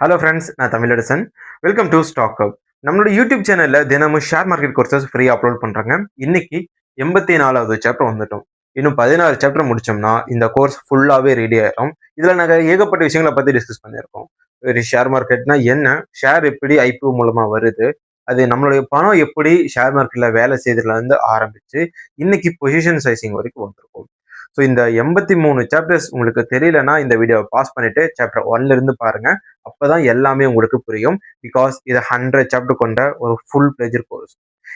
Hello friends, நான் Tamilarasan. Welcome to stock hub. நம்மளோட YouTube சேனல்ல தினமும் share market courses free upload பண்றாங்க. இன்னைக்கு 84வது சாப்டர் வந்துட்டோம். இன்னும் 16 சாப்டர் முடிச்சோம்னா இந்த கோர்ஸ் ஃபுல்லாவே ரெடி ஆயிடும். இதுல நாங்க ஏகப்பட்ட விஷயங்களை பத்தி டிஸ்கஸ் பண்ணியிருக்கோம். ஒரு ஷேர் மார்க்கெட்னா என்ன, ஷேர் எப்படி ஐபிஓ மூலமா வருது, அது நம்மளுடைய பணம் எப்படி ஷேர் மார்க்கெட்ல வேலை செய்யறதுல இருந்து ஆரம்பிச்சு இன்னைக்கு பொசிஷன் சைசிங் வரைக்கும் வந்திருக்கும். ஸோ இந்த 83 சாப்டர்ஸ் உங்களுக்கு தெரியலன்னா இந்த வீடியோவை பாஸ் பண்ணிட்டு சாப்டர் 1ல இருந்து பாருங்க. அப்பதான் எல்லாமே உங்களுக்கு புரியும். பிகாஸ் இது 100 சாப்டர் கொண்ட ஒரு ஃபுல் பிளெஜர் கோர்ஸ்.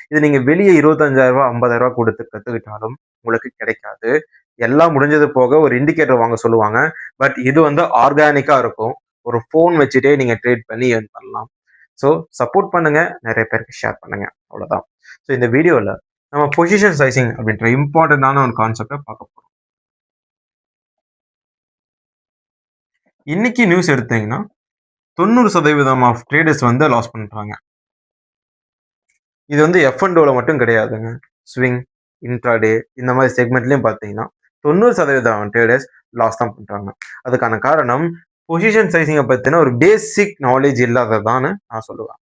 இது நீங்க வெளியே 25,000 50,000 கொடுத்து கத்துக்கிட்டாலும் உங்களுக்கு கிடைக்காது. எல்லாம் முடிஞ்சது போக ஒரு இண்டிகேட்டர் வாங்க சொல்லுவாங்க. பட் இது வந்து ஆர்கானிக்கா இருக்கும். ஒரு ஃபோன் வச்சுட்டே நீங்க ட்ரேட் பண்ணி ஏர்ன் பண்ணலாம். ஸோ சப்போர்ட் பண்ணுங்க, நிறைய பேருக்கு ஷேர் பண்ணுங்க. அவ்வளவுதான். ஸோ இந்த வீடியோல நம்ம பொசிஷன் சைசிங் அப்படின்ற இம்பார்ட்டன்டான ஒரு கான்செப்டை பார்க்க போறோம். இன்னைக்கு நியூஸ் எடுத்தீங்கன்னா 90% ஆஃப் ட்ரேடர்ஸ் வந்து லாஸ் பண்றாங்க. இது வந்து F&Oல மட்டும் கிடையாதுங்க. ஸ்விங், இன்ட்ராடே இந்த மாதிரி செக்மெண்ட்லயும் பார்த்தீங்கன்னா 90% ட்ரேடர்ஸ் லாஸ் தான் பண்றாங்க. அதுக்கான காரணம் பொசிஷன் சைசிங்கை பத்தின ஒரு பேசிக் நாலேஜ் இல்லாததான்னு நான் சொல்லுவேன்.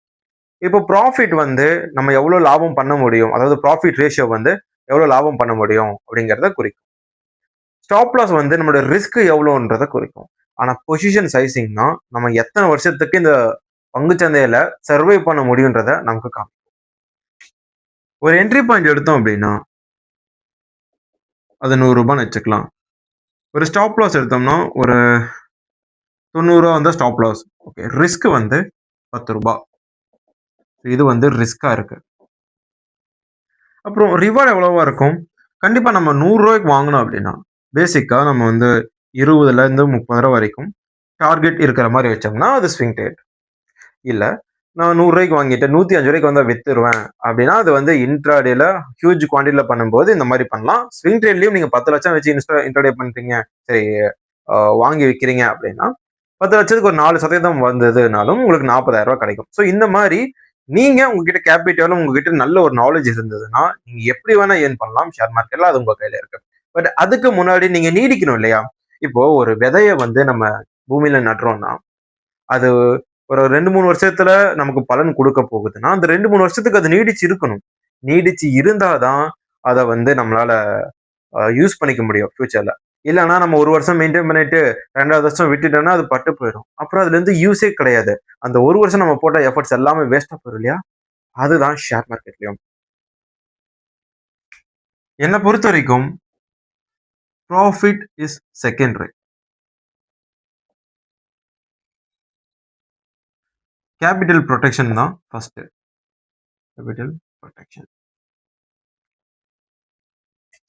இப்போ ப்ராஃபிட் வந்து நம்ம எவ்வளவு லாபம் பண்ண முடியும், அதாவது ப்ராஃபிட் ரேஷியோ வந்து எவ்வளவு லாபம் பண்ண முடியும் அப்படிங்கிறத குறிக்கும். ஸ்டாப் லாஸ் வந்து நம்மளோட ரிஸ்க் எவ்வளோன்றத குறிக்கும். ஆனா பொசிஷன் சைசிங்னா நம்ம எத்தனை வருஷத்துக்கு இந்த பங்குச்சந்தையில சர்வை பண்ண முடியுன்றத நமக்கு காமிக்கும். ஒரு என்ட்ரி பாயிண்ட் எடுத்தோம் அப்படின்னா அது 100 ரூபான்னு வச்சுக்கலாம். ஒரு ஸ்டாப் லாஸ் எடுத்தோம்னா ஒரு 90 ரூபா வந்து ஸ்டாப் லாஸ். ஓகே, ரிஸ்க் வந்து 10 ரூபாய். இது வந்து ரிஸ்கா இருக்கு. அப்புறம் ரிவார்டு எவ்வளவா இருக்கும்? கண்டிப்பா நம்ம 100 ரூபாய்க்கு வாங்கணும் அப்படின்னா பேசிக்கா நம்ம வந்து 20ல இருந்து 30 ரூபாய் வரைக்கும் டார்கெட் இருக்கிற மாதிரி வச்சோம்னா அது ஸ்விங் ட்ரேட். இல்ல நான் 100 ரூபாய்க்கு வாங்கிட்டு 105 ரூபாய்க்கு வந்தா வித்துருவேன் அப்படின்னா அது வந்து இன்ட்ராடேல ஹியூஜ் குவான்டிட்டியில பண்ணும்போது இந்த மாதிரி பண்ணலாம். ஸ்விங் ட்ரேட்லயும் நீங்க 10 லட்சம் வச்சு இன்ட்ராடே பண்றீங்க, சரி வாங்கி விற்கிறீங்க அப்படின்னா 10 லட்சத்துக்கு ஒரு 4% வந்ததுனாலும் உங்களுக்கு 40,000 ரூபாய் கிடைக்கும். ஸோ இந்த மாதிரி நீங்க உங்ககிட்ட கேபிட்டலும் உங்ககிட்ட நல்ல ஒரு நாலேஜ் இருந்ததுன்னா நீங்க எப்படி வேணா ஏர்ன் பண்ணலாம் ஷேர் மார்க்கெட்ல. அது உங்க கையில இருக்கு. பட் அதுக்கு முன்னாடி நீங்க நீடிக்கணும் இல்லையா? இப்போ ஒரு விதைய வந்து நம்ம பூமியில நடுறோம்னா அது ஒரு 2-3 வருஷத்துல நமக்கு பலன் கொடுக்க போகுதுன்னா அந்த 2-3 வருஷத்துக்கு அது நீடிச்சு இருக்கணும். நீடிச்சு இருந்தாதான் அதை வந்து நம்மளால யூஸ் பண்ணிக்க முடியும் ஃபியூச்சர்ல. இல்லைன்னா நம்ம ஒரு வருஷம் மெயின்டைன் பண்ணிட்டு 2வது வருஷம் விட்டுட்டோம்னா அது பட்டு போயிடும். அப்புறம் அதுல இருந்து யூஸே கிடையாது. அந்த ஒரு வருஷம் நம்ம போட்ட எஃபர்ட்ஸ் எல்லாமே வேஸ்டா போயிடும் இல்லையா? அதுதான் ஷேர் மார்க்கெட்லயும். என்னை பொறுத்த வரைக்கும் profit is secondary. Capital protection தான் ஃபர்ஸ்ட். Capital protection.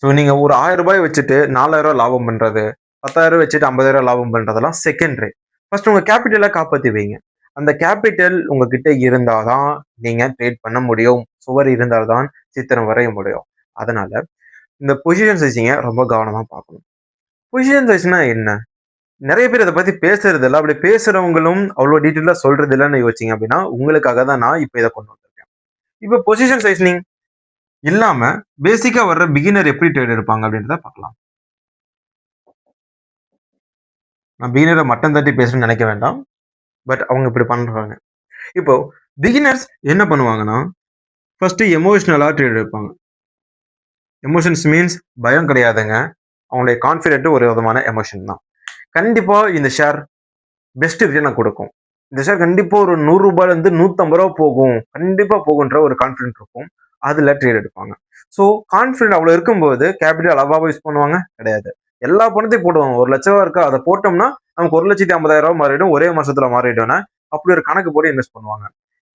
ஸோ நீங்க ஒரு 1000 ரூபாய் வச்சுட்டு 4000 ரூபாய் லாபம் பண்றது, 10,000 வச்சுட்டு 50,000 லாபம் பண்றதெல்லாம் செகண்டரி. ஃபர்ஸ்ட் உங்க கேபிட்டலை காப்பாத்தி வைங்க. அந்த கேபிட்டல் உங்ககிட்ட இருந்தாதான் நீங்க ட்ரேட் பண்ண முடியும். சுவர் இருந்தால்தான் சித்திரம் வரைய முடியும். அதனால இந்த பொசிஷன் சைசிங்க ரொம்ப கவனமா பார்க்கணும். பொசிஷன் சைஸ்னா என்ன? நிறைய பேர் அதை பத்தி பேசுறது இல்லை. அப்படி பேசுறவங்களும் அவ்வளவு டீட்டெயிலா சொல்றது இல்லைன்னு யோசிச்சிங்க அப்படின்னா உங்களுக்காக தான் நான் இப்போ இதை கொண்டு வந்திருக்கேன். இப்போ பொசிஷன் சைஸ்னிங் இல்லாம பேசிக்கா வர்ற பிகினர் எப்படி ட்ரேட் எடுப்பாங்க அப்படின்றத பார்க்கலாம். நான் பிகினரை மட்டம் தட்டி பேசணும்னு நினைக்க வேண்டாம். பட் அவங்க இப்படி பண்றாங்க. இப்போ பிகினர்ஸ் என்ன பண்ணுவாங்கன்னா ஃபர்ஸ்ட் எமோஷனலா ட்ரேட் எடுப்பாங்க. எமோஷன்ஸ் மீன்ஸ் பயம் கிடையாதுங்க. அவங்களுடைய கான்ஃபிடென்ட் ஒரு விதமான எமோஷன் தான். கண்டிப்பா இந்த ஷேர் பெஸ்ட் ரிட்டர்னை கொடுக்கும். இந்த ஷேர் கண்டிப்பா ஒரு 100 ரூபாயில இருந்து 150 ரூபா போகும், கண்டிப்பா போகுன்ற ஒரு கான்ஃபிடென்ட் இருக்கும். அதுல ட்ரேட் எடுப்பாங்க. ஸோ கான்ஃபிடென்ட் அவ்வளவு இருக்கும்போது கேபிட்டல் அளவாக யூஸ் பண்ணுவாங்க கிடையாது. எல்லா பணத்தையும் போடுவாங்க. 1,00,000 ரூபா இருக்கா, அதை போட்டோம்னா நமக்கு 1,50,000 ரூபாய் மாறிடும், ஒரே மாசத்துல மாறிடும்னா அப்படி ஒரு கணக்கு போட்டு இன்வெஸ்ட் பண்ணுவாங்க.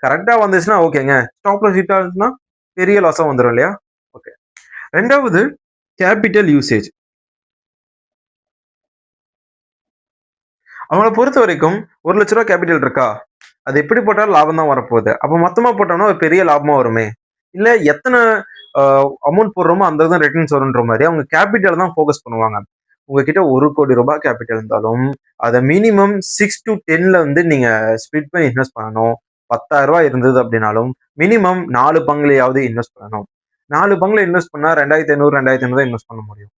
கரெக்டா வந்துச்சுன்னா ஓகேங்க. ஸ்டாப் லாஸ் ஹிட் ஆச்சுன்னா பெரிய லாஸா வந்துடும் இல்லையா? ஓகே. ரெண்டாவது கேபிட்டல் யூசேஜ். அவங்கள பொறுத்த வரைக்கும் 1,00,000 ரூபாய் கேபிட்டல் இருக்கா, அது எப்படி போட்டாலும் லாபம் தான் வரப்போகுது. அப்போ மொத்தமா போட்டோம்னா ஒரு பெரிய லாபமா வருமே. இல்ல எத்தனை அமௌண்ட் போடுறோமோ அந்த தான் ரிட்டர்ன்ஸ் வரும்ன்ற மாதிரி அவங்க கேபிட்டல் தான் ஃபோக்கஸ் பண்ணுவாங்க. உங்ககிட்ட 1,00,00,000 ரூபாய் கேபிட்டல் இருந்தாலும் அதை மினிமம் 6 to 10ல வந்து நீங்க ஸ்பிட் பண்ணி இன்வெஸ்ட் பண்ணணும். 10,000 ரூபாய் இருந்தது அப்படின்னாலும் மினிமம் 4 பங்குலையாவது இன்வெஸ்ட் பண்ணணும். 4 பங்குல இன்வெஸ்ட் பண்ணா 2,500 2,500 தான் இன்வெஸ்ட் பண்ண முடியும்.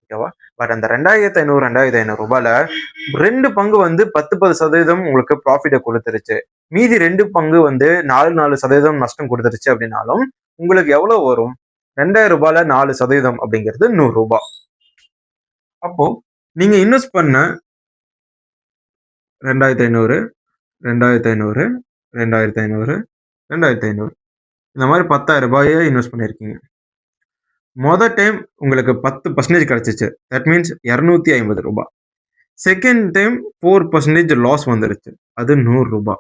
ஓகேவா? பட் அந்த 2,500 2,500 ரூபாயில 2 பங்கு வந்து 10% உங்களுக்கு ப்ராஃபிட்ட குடுத்துருச்சு. மீதி 2 பங்கு வந்து 4% நஷ்டம் குடுத்துருச்சு அப்படின்னாலும், உங்களுக்கு எவ்வளோ வரும்? ரூ. 2,000ல 4% அப்படிங்கிறது ரூ. 100. அப்போ நீங்க இன்வெஸ்ட் பண்ண 2,500, 2,500, 2,500, 2,500 இந்த மாரி ரூ. 10,000 இன்வெஸ்ட் பண்ணியிருக்கீங்க. டைம் உங்களுக்கு 10% கிடைச்சுச்சு. தட் மீன்ஸ் ரூ. 250. செகண்ட் டைம் 4% லாஸ் வந்துருச்சு. அது ரூ. 100.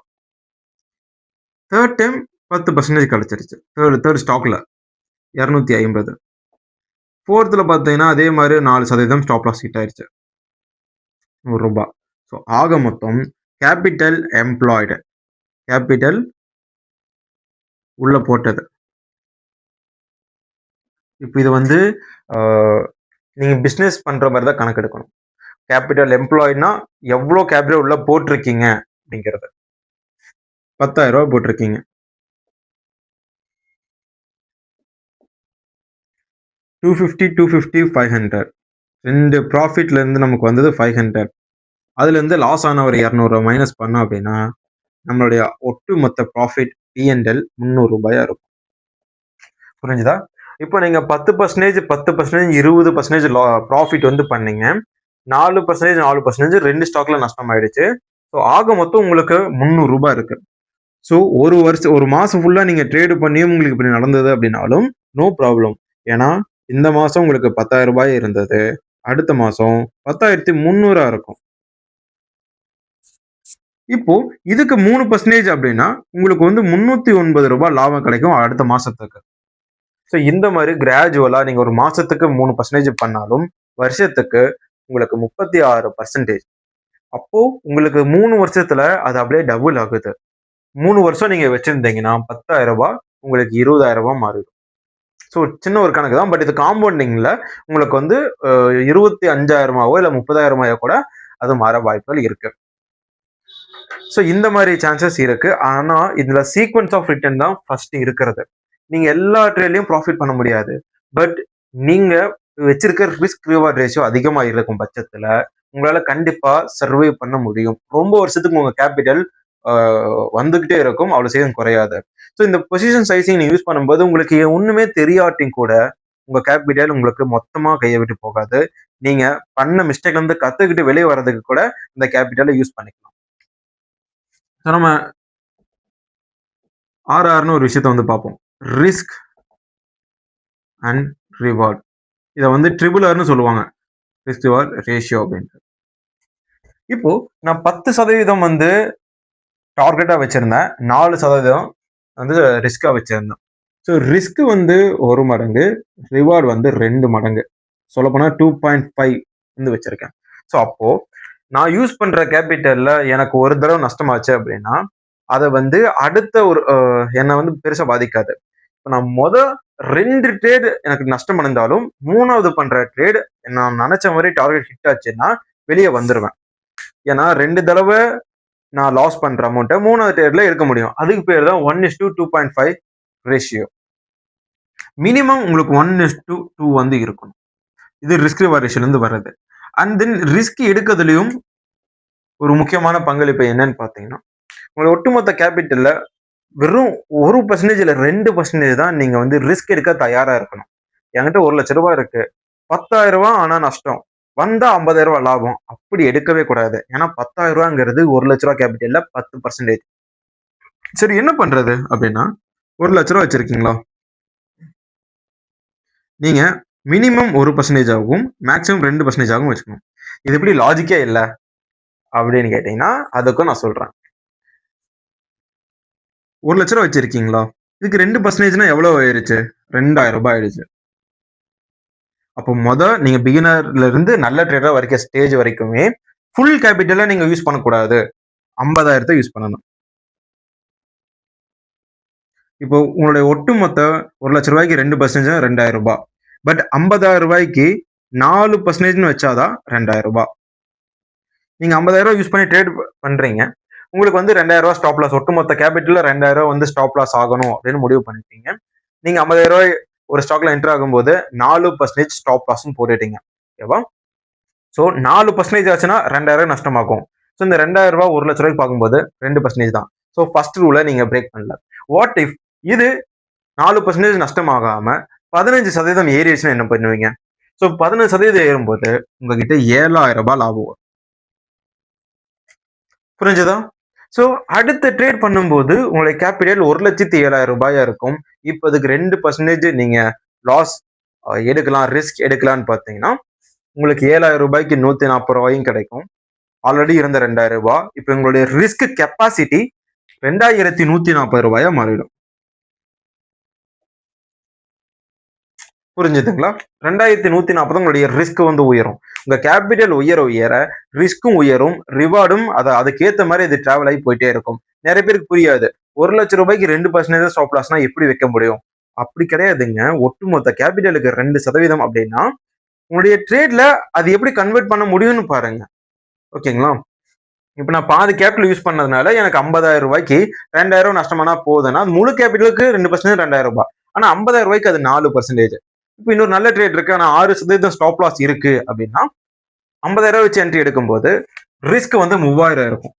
தேர்ட் டைம் 10% கிடைச்சிருச்சு. தேர்ட் ஸ்டாக்ல 250. ஃபோர்த்ல பார்த்தீங்கன்னா, அதே மாரி 4% ஸ்டாப் லாஸ் ஹிட் ஆயிருச்சு. ரூ. 100. ஸோ ஆக மொத்தம் கேப்பிட்டல் எம்ப்ளாய்டு. கேப்பிட்டல் உள்ள போட்டது. இப்ப இது வந்து அ நீங்க பிசினஸ் பண்ற மாரி தான் கணக்கெடுக்கணும். கேப்பிட்டல் எம்ப்ளாய்ட்னா எவ்ளோ கேப்பிட்டல் உள்ள போட்டிருக்கீங்க அப்படிங்கிறது. ரூ. 10,000 போட்டிருக்கீங்க. 250, 250, 500 2 ப்ராஃபிட்ல இருந்து நமக்கு வந்தது 500. அதுலேருந்து லாஸ் ஆன ஒரு 200 மைனஸ் பண்ணோம் அப்படின்னா, நம்மளுடைய ஒட்டுமொத்த ப்ராஃபிட் P&L ரூ. 300 இருக்கும். புரிஞ்சுதா? இப்போ நீங்க 10%, 10%, 20% ப்ராஃபிட் வந்து பண்ணீங்க. 4%, 4% 2 ஸ்டாக்ல நஷ்டம் ஆயிடுச்சு. ஸோ ஆக மொத்தம் உங்களுக்கு ரூ. 300 இருக்கு. ஸோ ஒரு மாசம் ஃபுல்லா நீங்க ட்ரேடு பண்ணியும் உங்களுக்கு இப்படி நடந்தது அப்படின்னாலும், நோ ப்ராப்ளம். ஏன்னா, இந்த மாசம் உங்களுக்கு ரூ. 10,000 இருந்தது. அடுத்த மாசம் 10,300 இருக்கும். இப்போ இதுக்கு 3% அப்படின்னா, உங்களுக்கு வந்து ரூ. 309 லாபம் கிடைக்கும் அடுத்த மாசத்துக்கு. ஸோ இந்த மாரி கிராஜுவலா நீங்க ஒரு மாசத்துக்கு 3% பண்ணாலும், வருஷத்துக்கு உங்களுக்கு 36%. அப்போ உங்களுக்கு 3 வருஷத்துல அது அப்படியே டபுள் ஆகுது. 3 வருஷம் நீங்க வச்சிருந்தீங்கன்னா, ரூ. 10,000 உங்களுக்கு ரூ. 20,000 மாறிடும். ஸோ சின்ன ஒரு கணக்கு தான். பட் இது காம்பவுண்டிங்ல உங்களுக்கு வந்து 25,000 இல்ல 30,000 கூட அது மாற வாய்ப்புகள் இருக்கு. ஸோ இந்த மாரி சான்சஸ் இருக்கு. ஆனா, இதுல சீக்வென்ஸ் ஆஃப் ரிட்டர்ன் தான் ஃபர்ஸ்ட் இருக்கிறது. நீங்க எல்லா ட்ரேட்லயும் ப்ராஃபிட் பண்ண முடியாது. பட் நீங்க வச்சிருக்க ரிஸ்க் ரிவார்ட் ரேஷியோ அதிகமா இருக்கும் பட்சத்துல, உங்களால கண்டிப்பா சர்வை பண்ண முடியும். ரொம்ப வருஷத்துக்கு உங்க கேப்பிட்டல் அ வந்துகிட்டே இருக்கும். அவ்வளவு சீக்கிரம் குறையாது. ஸோ இந்த பொசிஷன் சைசிங் நீங்க யூஸ் பண்ணும்போது உங்களுக்கு ஒண்ணுமே தெரியாட்டியும் கூட, உங்க கேப்பிட்டல் உங்களுக்கு மொத்தமா கைய விட்டு போகாது. நீங்க பண்ண மிஸ்டேக்ல இருந்து கத்துக்கிட்டு வெளிய வர்றதுக்கு கூட இந்த கேப்பிட்டல யூஸ் பண்ணிக்கலாம். ஸோ நம்ம RRன்னு ஒரு விஷயத்த வந்து பார்ப்போம். Risk and reward. இத வந்து ட்ரிபிள் சொல்லுவாங்க. ரிஸ்க் ரிவார்ட் ரேஷியோ அப்படின்ட்டு. இப்போ நான் 10% வந்து டார்கெட்டா வச்சிருந்தேன். 4% வந்து ரிஸ்க்கா வச்சிருந்தேன். ஸோ ரிஸ்க் வந்து 1 மடங்கு, ரிவார்ட் வந்து 2 மடங்கு. சொல்லப்போனா 2.5 வந்து வச்சிருக்கேன். ஸோ அப்போ நான் யூஸ் பண்ற கேப்பிட்டல்ல எனக்கு ஒரு தடவ நஷ்டமாச்சு அப்படின்னா, அத வந்து அடுத்த ஒரு என்ன வந்து பெருசா பாதிக்காது. இப்ப நான் 2 ட்ரேட் எனக்கு நஷ்டம் அடைந்தாலும், 3வது பண்ற ட்ரேட் நான் நெனச்ச மாரி டார்கெட் ஹிட் ஆச்சுன்னா, வெளிய வந்துருவேன். ஏன்னா 2 தடவ நான் லாஸ் பண்ற அமௌண்ட்ட 3வது ட்ரேட்ல எடுக்க முடியும். அதுக்கு பேர் தான் 1:2.5 ரேஷியோ. மினிமம் உங்களுக்கு 1:2 வந்து இருக்கணும். இது ரிஸ்க் ரிவார்ட் ரேஷியோலருந்து வர்றது. அண்ட் தென் ரிஸ்க் எடுக்கிறதுலயும் ஒரு முக்கியமான பங்களிப்பு என்னன்னு பார்த்தீங்கன்னா, உங்களோட ஒட்டுமொத்த கேப்பிட்டல்ல வெறும் 1% இல்ல 2% தான் நீங்க வந்து ரிஸ்க் எடுக்க தயாரா இருக்கணும். என்கிட்ட ரூ. 1,00,000 இருக்கு. ரூ. 10,000 ஆனா நஷ்டம். வந்தா ரூ. 50,000 லாபம். அப்படி எடுக்கவே கூடாது. ஏன்னா ரூ. 10,000ங்கிறது ரூ. 1,00,000 கேப்பிட்டல்ல 10%. சரி என்ன பண்றது அப்படின்னா, ரூ. 1,00,000 வச்சிருக்கீங்களா? நீங்க மினிமம் 1% ஆகவும், மேக்ஸிமம் 2% ஆகவும் வச்சுக்கணும். இது எப்படி லாஜிக்கே இல்ல அப்படின்னு கேட்டீங்கன்னா, அதுக்கும் நான் சொல்றேன். ரூ. 1,00,000 வச்சிருக்கீங்களா? இதுக்கு 2%னா எவ்வளவு ஆயிருச்சு? ரூ. 2,000 ஆயிடுச்சு. அப்போ நீங்க பிகினர்ல இருந்து நல்ல ட்ரேடர் வரைக்கும் ஸ்டேஜ் வரைக்குமே ஃபுல் கேபிட்டல நீங்க யூஸ் பண்ணக்கூடாது. 50,000 யூஸ் பண்ணணும். இப்போ உங்களுடைய ஒட்டுமொத்த ரூ. 1,00,000 2% ரூ. 2,000. பட் ரூ. 50,000க்கு 4%ன்னு வச்சாதான் ரூ. 2,000. நீங்க ரூ. 50,000 யூஸ் பண்ணி ட்ரேட் பண்றீங்க. உங்களுக்கு வந்து ரூ. 2,000 ஸ்டாப் லாஸ். ஒட்டுமொத்த கேபிட்டல்ல ரூ. 2,000 வந்து ஸ்டாப் லாஸ் ஆகணும் அப்படின்னு முடிவு பண்ணிட்டீங்க. நீங்க ரூ. 50,000 ஒரு ஸ்டாக்ல என்டர் ஆகும்போது 4% ஸ்டாப் லாஸ்ன்னு போட்டுட்டீங்க. ஓகேவா? ஸோ 4% ஆச்சுன்னா 2000 நஷ்டமாகும். ஸோ இந்த ரூ. 2000 ரூ. 1,00,000 பார்க்கும்போது 2% தான். ஸோ ஃபர்ஸ்ட் ரூல நீங்க பிரேக் பண்ணல. வாட் இஃப் இது 4% நஷ்டமாகாம 15% ஏறிடுச்சுன்னா என்ன பண்ணுவீங்க? ஸோ 15% ஏறும்போது உங்ககிட்ட ரூ. 7,000 லாபம் வரும். புரிஞ்சுதா? ஸோ அடுத்த ட்ரேட் பண்ணும்போது உங்களுடைய கேபிட்டல் ரூ. 1,07,000 இருக்கும். இப்ப அதுக்கு 2% நீங்க லாஸ் எடுக்கலாம், ரிஸ்க் எடுக்கலாம்னு பார்த்தீங்கன்னா, உங்களுக்கு ரூ. 7,000க்கு ரூ. 140 கிடைக்கும். ஆல்ரெடி இருந்த ரூ. 2,000. இப்ப உங்களுடைய ரிஸ்க் கெப்பாசிட்டி ரூ. 2,140 மாறிடும். புரிஞ்சுதுங்களா? 2,140 உங்களுடைய ரிஸ்க் வந்து உயரும். உங்க கேபிட்டல் உயர உயர ரிஸ்க்கும் உயரும், ரிவார்டும் அதுக்கேத்த மாதிரி இது டிராவல் ஆகி போயிட்டே இருக்கும். நிறைய பேருக்கு புரியாது. ரூ. 1,00,000 2% ஸ்டாப் லாஸ்னா எப்படி வைக்க முடியும்? அப்படி கிடையாதுங்க. ஒட்டுமொத்த கேபிட்டலுக்கு 2% அப்படின்னா, உங்களுடைய ட்ரேட்ல அது எப்படி கன்வெர்ட் பண்ண முடியும்னு பாருங்க. ஓகேங்களா? இப்ப நான் பாதி கேபிட்டல் யூஸ் பண்ணதுனால எனக்கு ரூ. 50,000க்கு 2,000 நஷ்டமானா போகுதுன்னா, முழு கேபிட்டலுக்கு 2% ரூ. 2,000. ஆனா ரூ. 50,000க்கு அது 4%. இப்ப இன்னொரு நல்ல ட்ரேட் இருக்கு. ஆனா 6% ஸ்டாப் லாஸ் இருக்கு அப்படின்னா, ரூ. 50,000 வச்சு என்ட்ரி எடுக்கும்போது ரிஸ்க் வந்து 3,000 இருக்கும்.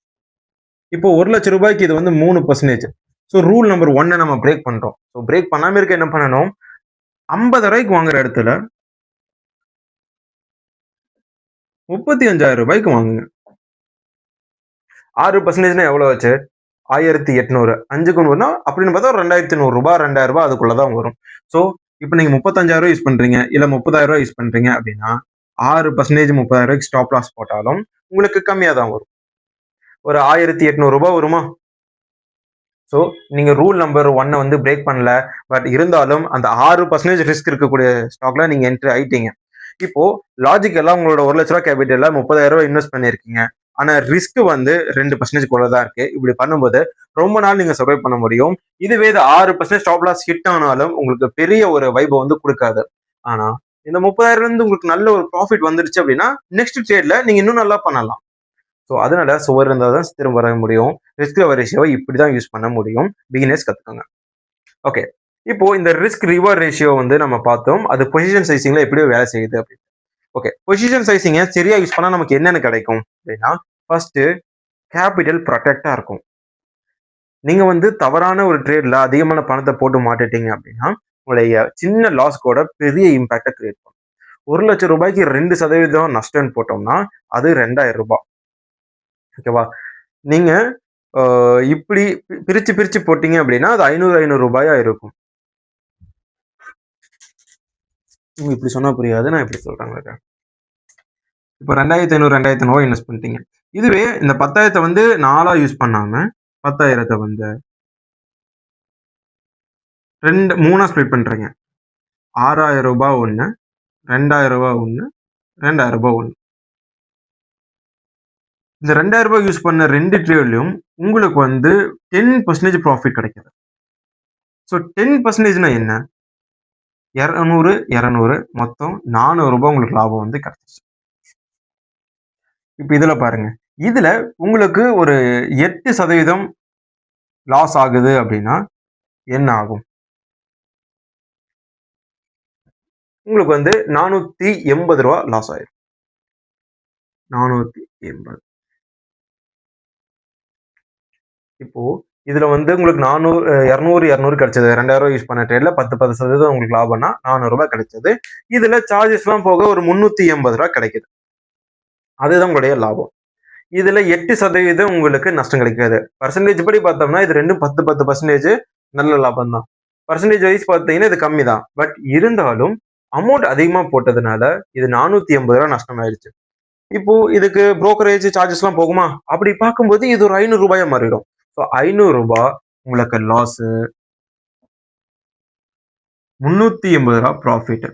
இப்போ ரூ. 1,00,000 இது வந்து 3%. ஸோ ரூல் நம்பர் 1 நம்ம பிரேக் பண்றோம். ஸோ பிரேக் பண்ணாம இருக்க என்ன பண்ணணும்? ரூ. 50,000 வாங்குற இடத்துல ரூ. 35,000 வாங்குங்க. 6% எவ்வளவு ஆச்சு? 1,800. 5க்கு 100னா அப்படின்னு பார்த்தா ரூ. 2,800 ரூ. 2,000 அதுக்குள்ள தான் வரும். ஸோ இப்போ நீங்க 35,000 யூஸ் பண்றீங்க, இல்ல 30,000 யூஸ் பண்றீங்க அப்படின்னா 6% 30,000 ஸ்டாப் லாஸ் போட்டாலும் உங்களுக்கு கம்மியா தான் வரும். ஒரு ரூ. 1,800 வருமா? ஸோ நீங்க ரூல் நம்பர் 1 வந்து பிரேக் பண்ணல. பட் இருந்தாலும் அந்த 6% ரிஸ்க் இருக்கக்கூடிய ஸ்டாக்ல நீங்க என்ட்ரி ஆயிட்டீங்க. இப்போ லாஜிக்கலா உங்களோட ரூ. 1,00,000 கேபிட்டல்ல ரூ. 30,000 இன்வெஸ்ட் பண்ணியிருக்கீங்க. ஆனா ரிஸ்க் வந்து 2% கூட தான் இருக்கு. இப்படி பண்ணும்போது ரொம்ப நாள் நீங்க சர்வை பண்ண முடியும். இதுவே இது 6% ஸ்டாப் லாஸ் ஹிட் ஆனாலும் உங்களுக்கு பெரிய ஒரு வைப வந்து கொடுக்காது. ஆனா இந்த 30,000 இருந்து உங்களுக்கு நல்ல ஒரு ப்ராஃபிட் வந்துருச்சு அப்படின்னா நெக்ஸ்ட் ட்ரேட்ல நீங்க இன்னும் நல்லா பண்ணலாம். ஸோ அதனால சுவர் இருந்தால் தான் திரும்ப வர முடியும். ரிஸ்க் ரேஷியோவை இப்படி தான் யூஸ் பண்ண முடியும். பிகினர்ஸ் கத்துக்கோங்க. ஓகே. இப்போ இந்த ரிஸ்க் ரிவார்ட் ரேஷியோ வந்து நம்ம பார்த்தோம். அது பொசிஷன் சைசிங்ல எப்படியோ வேலை செய்யுது அப்படின்னு. ஓகே. பொசிஷன் சைசிங்க சரியா யூஸ் பண்ணா நமக்கு என்னென்ன கிடைக்கும் அப்படின்னா, ஃபர்ஸ்ட் கேபிட்டல் ப்ரொடெக்டா இருக்கும். நீங்க வந்து தவறான ஒரு ட்ரேட்ல அதிகமான பணத்தை போட்டு மாட்டிட்டீங்க அப்படின்னா, உங்களுடைய சின்ன லாஸ் கூட பெரிய இம்பாக்டை கிரியேட் பண்ணும். ரூ. 1,00,000க்கு 2% நஷ்டம்னு போட்டோம்னா அது ரூ. 2,000. ஓகேவா? நீங்க இப்படி பிரிச்சு பிரிச்சு போட்டீங்க அப்படின்னா அது 500 இருக்கும். இப்படி சொன்னா புரியாது. நான் இப்படி சொல்றேங்க. இப்போ 2,500 இன்வெஸ்ட் பண்ணிட்டீங்க. இதுவே இந்த 10,000 வந்து 4 யூஸ் பண்ணாம 10,000 வந்து 3 ஸ்ப்ளிட் பண்றீங்க. ரூ. 6,000 ஒண்ணு, ரூ. 2,000 ஒண்ணு, ரூ. 2,000 ஒண்ணு. இந்த ரூ. 2,000 யூஸ் பண்ண 2 ட்ரேட்லயும் உங்களுக்கு வந்து 10% ப்ராஃபிட் கிடைக்குது. ஸோ 10%னா என்ன? 200, 200 மொத்தம் ரூ. 400 உங்களுக்கு லாபம் வந்து கிடைச்சிச்சு. இப்ப இதுல பாருங்க. இதுல உங்களுக்கு ஒரு 8% லாஸ் ஆகுது அப்படின்னா என்ன ஆகும்? உங்களுக்கு வந்து ரூ. 480 லாஸ் ஆயிரும். 480. இப்போ இதுல வந்து உங்களுக்கு 200 கிடைச்சது. 2,000 யூஸ் பண்ண ட்ரேட்ல 10% உங்களுக்கு லாபம்னா ரூ. 400 கிடைச்சது. இதுல சார்ஜஸ்லாம் போக ஒரு ரூ. 380 கிடைக்குது. அதுதான் உங்களுடைய லாபம். இதுல 8% உங்களுக்கு நஷ்டம் கிடைக்காது. பெர்சன்டேஜ் படி பார்த்தோம்னா இது ரெண்டும் 10% நல்ல லாபம் தான். பெர்சன்டேஜ் வைஸ் பார்த்தீங்கன்னா இது கம்மி தான். பட் இருந்தாலும் அமௌண்ட் அதிகமா போட்டதுனால இது ரூ. 480 நஷ்டம் ஆயிடுச்சு. இப்போ இதுக்கு புரோக்கரேஜ் சார்ஜஸ்லாம் போகுமா? அப்படி பார்க்கும்போது இது ஒரு ரூ. 500 மாறிடும். ஸோ ரூ. 500 உங்களுக்கு லாஸ், ரூ. 380 ப்ராஃபிட்.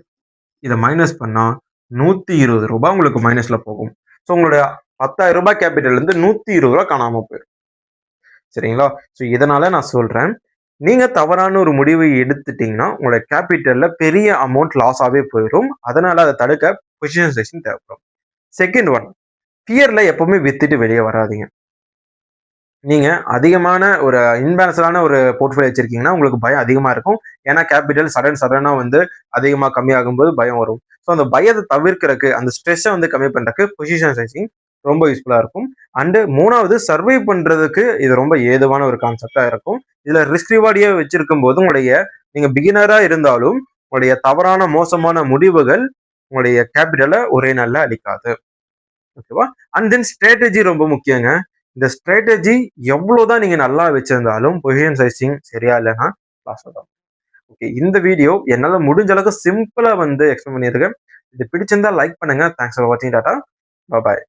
இதை மைனஸ் பண்ணா ரூ. 120 உங்களுக்கு மைனஸ்ல போகும். ஸோ உங்களுடைய ரூ. 10,000 கேபிட்டல் இருந்து ரூ. 120 காணாம போயிடும். சரிங்களா? ஸோ இதனால நான் சொல்றேன், நீங்க தவறான ஒரு முடிவை எடுத்துட்டீங்கன்னா உங்களோட கேபிட்டல்ல பெரிய அமௌண்ட் லாஸ் ஆவே போயிடும். அதனால அதை தடுக்க பொசிஷன் சைசிங் தேவைப்படும். செகண்ட் ஒன், ஃபியர்ல எப்பவுமே வித்துட்டு வெளியே வராதீங்க. நீங்க அதிகமான ஒரு இன்பேலன்ஸ்டான ஒரு போர்ட்ஃபோலியோ வச்சிருக்கீங்கன்னா, உங்களுக்கு பயம் அதிகமா இருக்கும். ஏன்னா கேபிட்டல் சடனா வந்து அதிகமா கம்மியாகும்போது பயம் வரும். ஸோ அந்த பயத்த தவிர்க்கறக்கு, அந்த ஸ்ட்ரெஸ்ஸ வந்து கம்மி பண்றக்கு பொசிஷன் சைசிங் ரொம்ப யூஸ்ஃபுல்லா இருக்கும். அண்ட் 3வது சர்வை பண்றதுக்கு இது ரொம்ப ஏதுவான ஒரு கான்செப்ட்டா இருக்கும். இதுல ரிஸ்க் ரிவார்டியே வச்சிருக்கும்போது நீங்க பிகினரா இருந்தாலும், உங்களுடைய தவறான மோசமான முடிவுகள் உங்களுடைய கேபிட்டல ஒரே நாள்ல அழிக்காது. ஓகேவா? அண்ட் தென் ஸ்ட்ராட்டஜி ரொம்ப முக்கியங்க. இந்த ஸ்ட்ராட்டஜி எவ்வளவுதான் நீங்க நல்லா வச்சிருந்தாலும், பொசிஷன் சைசிங் சரியா இல்லன்னா லாஸ் தான். ஓகே. இந்த வீடியோ என்னால முடிஞ்ச அளவுக்கு சிம்பிளா வந்து எக்ஸ்பிளைன் பண்ணியிருக்கேன். இது பிடிச்சிருந்தா லைக் பண்ணுங்க. தேங்க்ஸ் ஃபார் வாட்சிங். டாடா. பாய்.